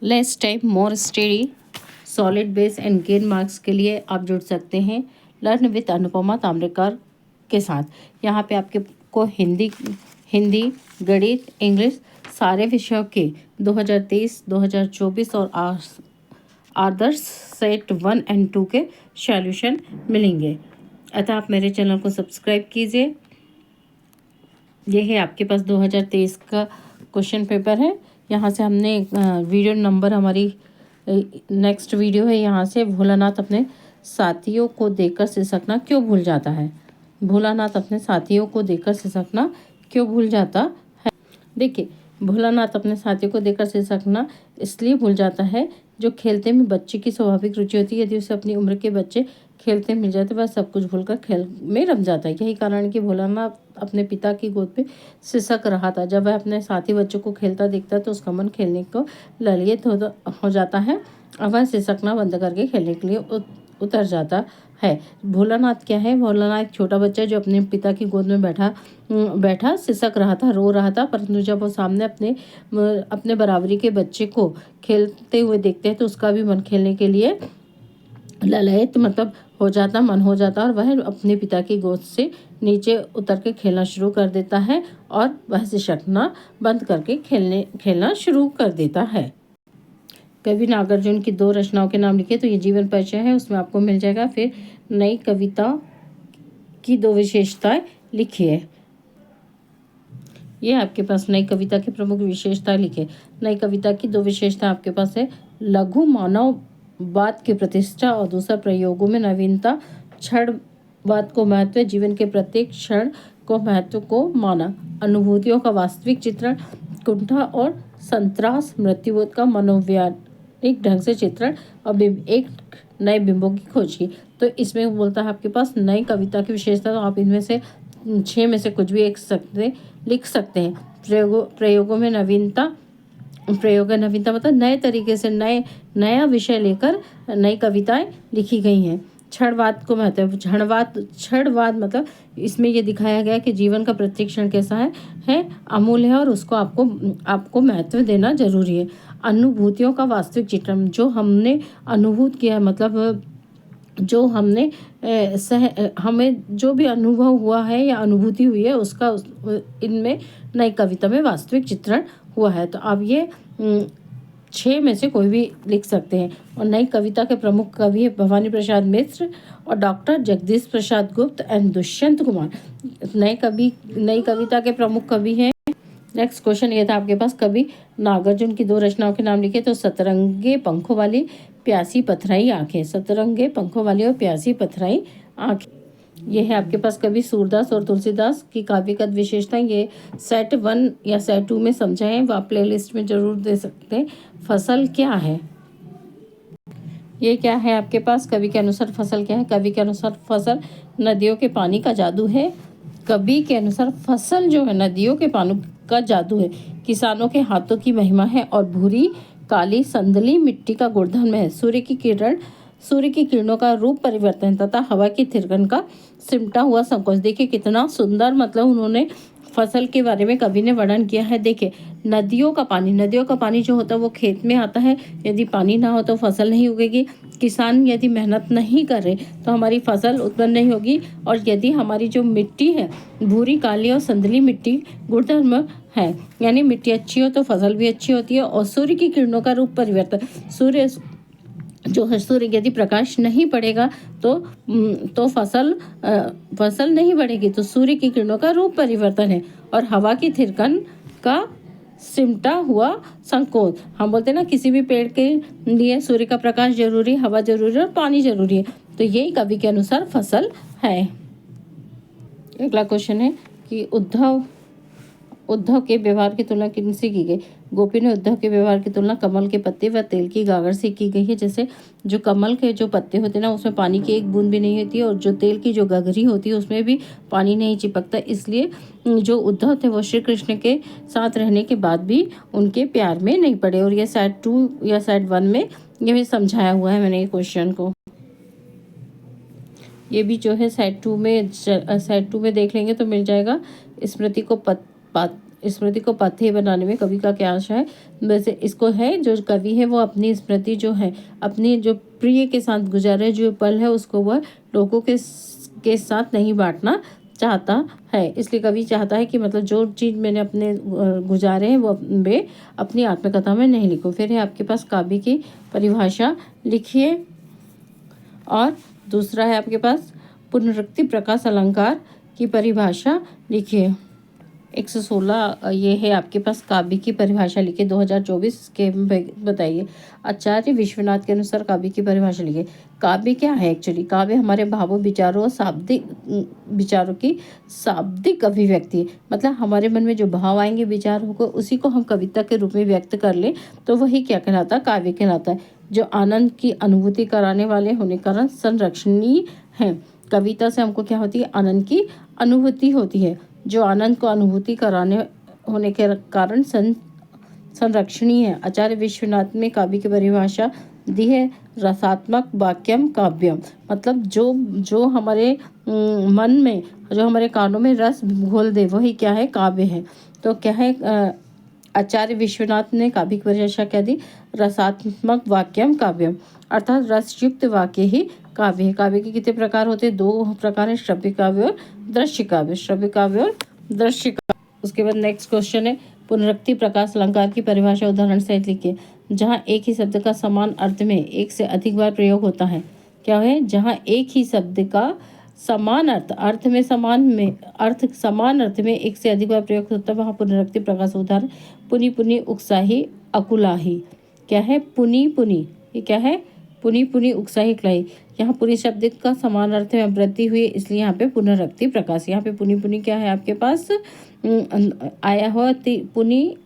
Less time more study solid base and gain marks के लिए आप जुड़ सकते हैं लर्न विद अनुपमा ताम्रकर के साथ। यहाँ पे आपके को हिंदी गणित इंग्लिश सारे विषयों के 2023 2024 और आदर्श सेट 1 एंड 2 के सॉल्यूशन मिलेंगे। अतः आप मेरे चैनल को सब्सक्राइब कीजिए। यह है आपके पास 2023 का क्वेश्चन पेपर है। यहाँ से हमने वीडियो नंबर हमारी नेक्स्ट वीडियो है। यहाँ से भोलानाथ अपने साथियों को देखकर सिसकना क्यों भूल जाता है। भोलानाथ अपने साथियों को देखकर सिसकना क्यों भूल जाता है। देखिए, भोलानाथ अपने साथियों को देखकर सिसकना इसलिए भूल जाता है जो खेलते में बच्चे की स्वाभाविक रुचि होती है। यदि उसे अपनी उम्र के बच्चे खेलते मिल जाते वह सब कुछ भूलकर खेल में रम जाता है। यही कारण है कि भोलानाथ अपने पिता की गोद पे सिसक रहा था। जब वह अपने साथी बच्चों को खेलता देखता तो उसका मन खेलने को ललित हो जाता है और वह सिसकना बंद करके खेलने के लिए उतर जाता है। भोलानाथ क्या है? भोलानाथ एक छोटा बच्चा जो अपने पिता की गोद में बैठा सिसक रहा था, रो रहा था। परंतु जब वो सामने अपने बराबरी के बच्चे को खेलते हुए देखते हैं तो उसका भी मन खेलने के लिए ललायत मन हो जाता और वह अपने पिता की गोद से नीचे उतर के खेलना शुरू कर देता है और वह सिसकना बंद करके खेलना शुरू कर देता है। कवि नागार्जुन की 2 रचनाओं के नाम लिखे तो ये जीवन परिचय है, उसमें आपको मिल जाएगा। फिर नई कविता की 2 विशेषताएं लिखिए। ये आपके पास नई कविता की प्रमुख विशेषताएं लिखे। नई कविता की 2 विशेषताएं आपके पास है। लघु मानववाद की प्रतिष्ठा और दूसरा प्रयोगों में नवीनता। क्षणवाद को महत्व, जीवन के प्रत्येक क्षण को महत्व को माना। अनुभूतियों का वास्तविक चित्रण, कुंठा और संत्रास, मृत्युबोध का मनोवैज्ञानिक ढंग से चित्रण और एक नए बिंबों की खोज की। तो इसमें बोलता है आपके पास नई कविता की विशेषता। तो आप इनमें से 6 में से कुछ भी एक लिख सकते हैं। प्रयोगों में नवीनता मतलब नए तरीके से नया विषय लेकर नई कविताएं लिखी गई हैं। क्षणवाद को महत्व, क्षणवाद मतलब इसमें ये दिखाया गया कि जीवन का प्रत्येक क्षण कैसा है अमूल्य है और उसको आपको महत्व देना जरूरी है। अनुभूतियों का वास्तविक चित्रण, जो हमने अनुभूत किया मतलब जो हमें जो भी अनुभव हुआ है या अनुभूति हुई है उसका इनमें नई कविता में वास्तविक चित्रण हुआ है। तो आप ये 6 में से कोई भी लिख सकते हैं। और नई कविता के प्रमुख कवि है भवानी प्रसाद मिश्र और डॉक्टर जगदीश प्रसाद गुप्त एंड दुष्यंत कुमार। नई कविता के प्रमुख कवि हैं। नेक्स्ट क्वेश्चन ये था आपके पास, कवि नागार्जुन की 2 रचनाओं के नाम लिखे तो सतरंगे पंखों वाली प्यासी पथराई आंखें। सतरंगे पंखों वाली और प्यासी पथराई आंखें, ये है आपके पास कवि सूरदास और तुलसीदास की काव्यगत विशेषताएं। ये सेट 1 या सेट 2 में समझाए हैं, वो आप प्ले लिस्ट में जरूर दे सकते हैं। फसल क्या है? ये क्या है आपके पास? कवि के अनुसार फसल क्या है? कवि के अनुसार फसल नदियों के पानी का जादू है। कवि के अनुसार फसल जो है नदियों के पानी का जादू है, किसानों के हाथों की महिमा है और भूरी काली संदली मिट्टी का गुणधर्म है। सूर्य की किरणों का रूप परिवर्तन तथा हवा की थिरकन का सिमटा हुआ संकोच। देखिए कितना सुंदर मतलब उन्होंने फसल के बारे में कवि ने वर्णन किया है। देखिए नदियों का पानी जो होता है वो खेत में आता है। यदि पानी ना हो तो फसल नहीं उगेगी। किसान यदि मेहनत नहीं करे तो हमारी फसल उत्पन्न नहीं होगी। और यदि हमारी जो मिट्टी है भूरी काली और संदली मिट्टी गुणधर्म है, यानी मिट्टी अच्छी हो तो फसल भी अच्छी होती है। और सूर्य की किरणों का रूप परिवर्तन, सूर्य यदि प्रकाश नहीं पड़ेगा तो फसल नहीं बढ़ेगी। तो सूर्य की किरणों का रूप परिवर्तन है। और हवा की थिरकन का सिमटा हुआ संकोच, हम बोलते हैं ना किसी भी पेड़ के लिए सूर्य का प्रकाश जरूरी, हवा जरूरी और पानी जरूरी है। तो यही कवि के अनुसार फसल है। अगला क्वेश्चन है कि उद्धव के व्यवहार की तुलना किनसे की गई? गोपी ने उद्धव के व्यवहार की तुलना कमल के पत्ते व तेल की गागर से की गई है। जैसे जो कमल के जो पत्ते होते हैं ना उसमें पानी की एक बूंद भी नहीं होती है और जो तेल की जो गगरी होती है उसमें भी पानी नहीं चिपकता। इसलिए जो उद्धव थे वो श्री कृष्ण के साथ रहने के बाद भी उनके प्यार में नहीं पड़े। और ये सेट 2 या सेट 1 में ये भी समझाया हुआ है मैंने ये क्वेश्चन को। ये भी जो है सेट 2 में देख लेंगे तो मिल जाएगा। स्मृति को स्मृति को पाथेय बनाने में कवि का क्या आशा है। वैसे इसको है, जो कवि है वो अपनी स्मृति जो है, अपनी जो प्रिय के साथ गुजारे जो पल है उसको वह लोगों के साथ नहीं बांटना चाहता है। इसलिए कवि चाहता है कि मतलब जो चीज़ मैंने अपने गुजारे हैं वो वे अपनी आत्मकथा में नहीं लिखो। फिर है आपके पास काव्य की परिभाषा लिखिए। और दूसरा है आपके पास पुनरुक्ति प्रकाश अलंकार की परिभाषा लिखिए। 116 ये है आपके पास काव्य की परिभाषा लिखिए 2024 के बताइए। आचार्य विश्वनाथ के अनुसार काव्य की परिभाषा लिखिए। काव्य क्या है एक्चुअली? काव्य हमारे भावों, विचारों और शाब्दिक विचारों की शाब्दिक अभिव्यक्ति है। मतलब हमारे मन में जो भाव आएंगे, विचार होगा, उसी को हम कविता के रूप में व्यक्त कर ले तो वही क्या कहलाता है? काव्य कहलाता है। जो आनंद की अनुभूति कराने वाले होने के कारण संरक्षणीय है। कविता से हमको क्या होती है? आनंद की अनुभूति होती है। जो आनंद को अनुभूति कराने होने के कारण संरक्षणीय है। आचार्य विश्वनाथ ने काव्य की परिभाषा दी है रसात्मक वाक्यम काव्यम। मतलब जो हमारे मन में, जो हमारे कानों में रस घोल दे वही क्या है? काव्य है। तो क्या है? आचार्य विश्वनाथ ने काव्य की परिभाषा क्या दी? रसात्मक वाक्यम काव्यम, अर्थात रसयुक्त वाक्य ही काव्य है। काव्य के कितने प्रकार होते हैं? 2 प्रकार है, श्रव्य काव्य और दृश्य काव्य। श्रव्य काव्य और दृश्य काव्य। उसके बाद नेक्स्ट क्वेश्चन है पुनरुक्ति प्रकाश अलंकार की परिभाषा उदाहरण सहित लिखिए। जहाँ एक ही शब्द का समान अर्थ में एक से अधिक बार प्रयोग होता है। क्या है? जहाँ एक ही शब्द का समान अर्थ समान अर्थ में एक से अधिक बार प्रयोग होता है, वहाँ पुनरुक्ति प्रकाश। उदाहरण पुनि पुनि उकसाही अकुलाही। क्या है? पुनि पुनि, ये क्या है? पुनि पुनि उकसाही अकुलाही। यहाँ पुनि शब्द का समान अर्थ में वृद्धि हुई, इसलिए यहाँ पे पुनरुक्ति प्रकाश। यहाँ पे पुनि पुनि क्या है आपके पास? आया हुआ पुनि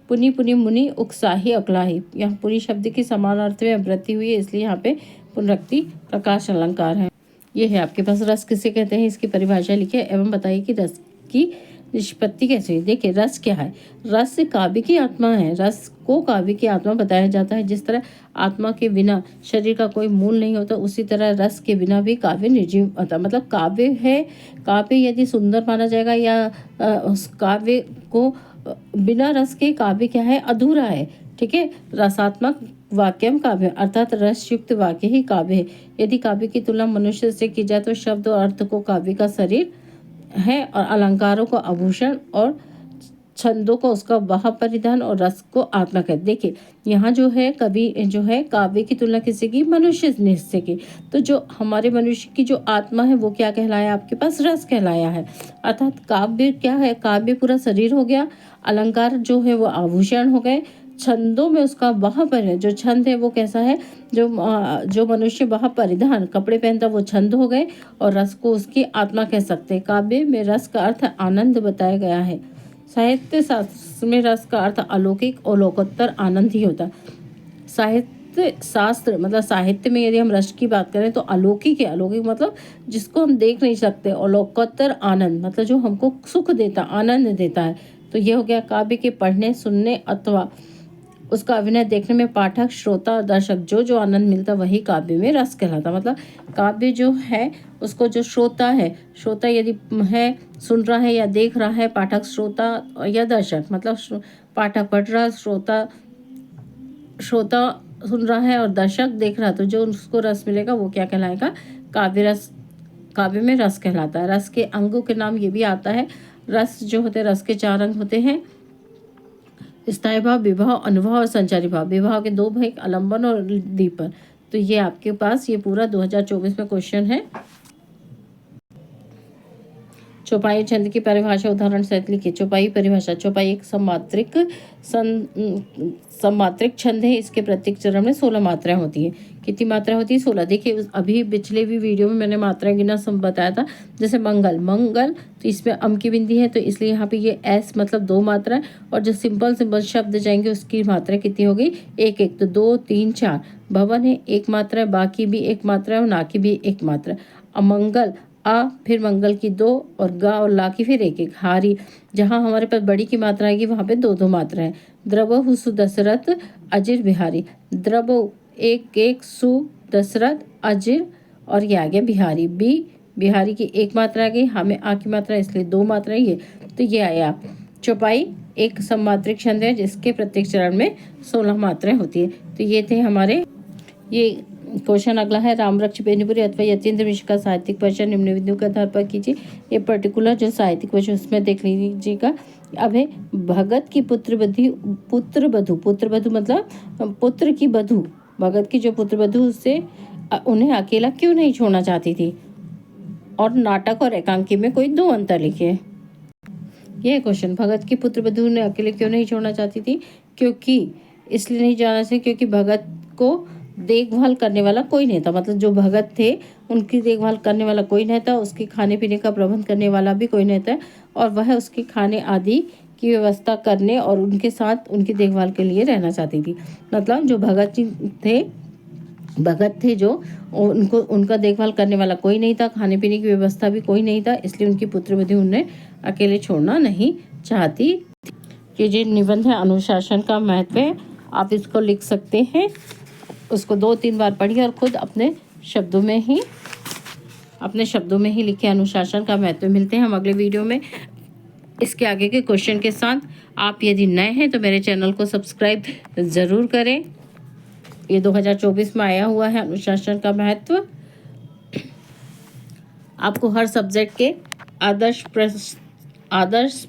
पुनि पुनि मुनि उकसाही अकुलाही। यहाँ पुनि शब्द की समान अर्थ में वृद्धि हुई है, इसलिए यहाँ पे पुनरुक्ति प्रकाश अलंकार है। ये है आपके पास। रस किसे कहते हैं? इसकी परिभाषा लिखिए एवं बताइए कि रस की निष्पत्ति कैसे है। देखिए रस क्या है? रस काव्य की आत्मा है। रस को काव्य की आत्मा बताया जाता है। जिस तरह आत्मा के बिना शरीर का कोई मूल नहीं होता, उसी तरह रस के बिना भी काव्य निर्जीव होता। मतलब काव्य है, काव्य यदि सुंदर माना जाएगा या उस काव्य को बिना रस के काव्य क्या है? अधूरा है। ठीक है। रसात्मक वाक्यम काव्य, अर्थात रसयुक्त वाक्य ही काव्य है। यदि काव्य की तुलना मनुष्य से की जाए तो शब्द और अर्थ को काव्य का शरीर है और अलंकारों को आभूषण और छंदों को उसका वह परिधान और रस को आत्मा कहते। देखिए यहाँ जो है कवि जो है काव्य की तुलना किसी की? मनुष्य से की। तो जो हमारे मनुष्य की जो आत्मा है वो क्या कहलाया आपके पास? रस कहलाया है। अर्थात काव्य क्या है? काव्य पूरा शरीर हो गया, अलंकार जो है वो आभूषण हो गए, छंदों में उसका वह पर है। जो छंद है वो कैसा है? जो मनुष्य वह परिधान कपड़े पहनता वो छंद हो गए, और रस को उसकी आत्मा कह सकते हैं। काव्य में रस का अर्थ आनंद बताया गया है। साहित्य शास्त्र में रस का अर्थ अलौकिक और लोकोत्तर आनंद ही होता है। साहित्य शास्त्र मतलब साहित्य में यदि हम रस की बात करें तो अलौकिक है। अलौकिक मतलब जिसको हम देख नहीं सकते, और लोकोत्तर आनंद मतलब जो हमको सुख देता, आनंद देता है। तो ये हो गया काव्य के पढ़ने, सुनने अथवा उसका अभिनय देखने में पाठक, श्रोता और दर्शक जो आनंद मिलता वही काव्य में रस कहलाता। मतलब काव्य जो है उसको जो श्रोता है, श्रोता यदि है सुन रहा है या देख रहा है, पाठक श्रोता या दर्शक मतलब पाठक पढ़ रहा, श्रोता सुन रहा है और दर्शक देख रहा, तो जो उसको रस मिलेगा वो क्या कहलाएगा? काव्य रस। काव्य में रस कहलाता है। रस के अंगों के नाम ये भी आता है। रस जो होते हैं, रस के 4 अंग होते हैं। स्थायी भाव, विभाव, अनुभव और संचारी भाव। विभाव के 2 भाग, आलंबन और दीपन। तो ये आपके पास ये पूरा 2024 में क्वेश्चन है। चौपाई छंद की परिभाषा उदाहरण सहित लिखिए। चौपाई परिभाषा। चौपाई एक सम्मात्रिक छंद है। इसके प्रत्येक चरण में 16 मात्राएं होती है। कितनी मात्रा होती है? 16। देखिए अभी पिछले भी वीडियो में मैंने मात्राएं गिना सब बताया था। जैसे मंगल, तो इसमें अम की बिंदी है, तो इसलिए यहाँ पे ये एस मतलब 2 मात्रा है। और जो सिंपल शब्द जाएंगे उसकी मात्रा कितनी होगी? 1 तो 2 3 4। भवन है 1 मात्रा है, बाकी भी 1 मात्रा है और ना की भी 1 मात्रा है। अमंगल आ, फिर मंगल की 2 और गा और ला की फिर 1 हारी। जहाँ हमारे पास बड़ी की मात्रा आएगी वहाँ पे 2 मात्रा है। द्रव हुसु दशरथ अजिर बिहारी। द्रव 1 सु दशरथ अजिर और ये आ गया बिहारी। बिहारी की 1 मात्रा आ गई, हमें आ की मात्रा इसलिए 2 मात्रा ये, तो ये आया चौपाई एक सममात्रिक छंद है जिसके प्रत्येक चरण में 16 मात्राएं होती है। तो ये थे हमारे, ये क्वेश्चन अगला है, रामरक्ष बेनीपुरी अथवा यतीन्द्र मिश्र का साहित्यिक परिचय निम्न बिंदु के आधार पर कीजिए। ये पर्टिकुलर जो साहित्यिक परिचय उसमें देख लीजिएगा। अब है भगत की पुत्र वधू मतलब पुत्र की वधू, भगत की जो पुत्र वधू उससे उन्हें अकेला क्यों नहीं छोड़ना चाहती थी, और नाटक और एकांकी में कोई 2 अंतर लिखे। यह क्वेश्चन, भगत की पुत्र वधू ने अकेले क्यों नहीं छोड़ना चाहती थी, क्योंकि इसलिए नहीं जाना चाहिए क्योंकि भगत को देखभाल करने वाला कोई नहीं था, मतलब जो भगत थे उनकी देखभाल करने वाला कोई नहीं था, उसके खाने पीने का प्रबंध करने वाला भी कोई नहीं था, और वह उसके खाने आदि की व्यवस्था करने और उनके साथ उनकी देखभाल के लिए रहना चाहती थी। मतलब जो भगत थे जो उनका देखभाल करने वाला कोई नहीं था, खाने पीने की व्यवस्था भी कोई नहीं था, इसलिए उनकी पुत्रवधू उन्हें अकेले छोड़ना नहीं चाहती थी। ये जो निबंध है अनुशासन का महत्व है, आप इसको लिख सकते हैं, उसको 2-3 बार पढ़िए और खुद अपने शब्दों में ही लिखे अनुशासन का महत्व। मिलते हैं हम अगले वीडियो में इसके आगे के क्वेश्चन के साथ। आप यदि नए हैं तो मेरे चैनल को सब्सक्राइब ज़रूर करें। ये 2024 में आया हुआ है अनुशासन का महत्व। आपको हर सब्जेक्ट के आदर्श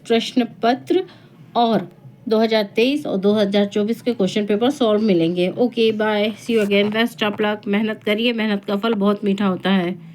प्रश्न पत्र और 2023 और 2024 के क्वेश्चन पेपर सॉल्व मिलेंगे। Okay bye, see you again, best of luck. मेहनत करिए, मेहनत का फल बहुत मीठा होता है।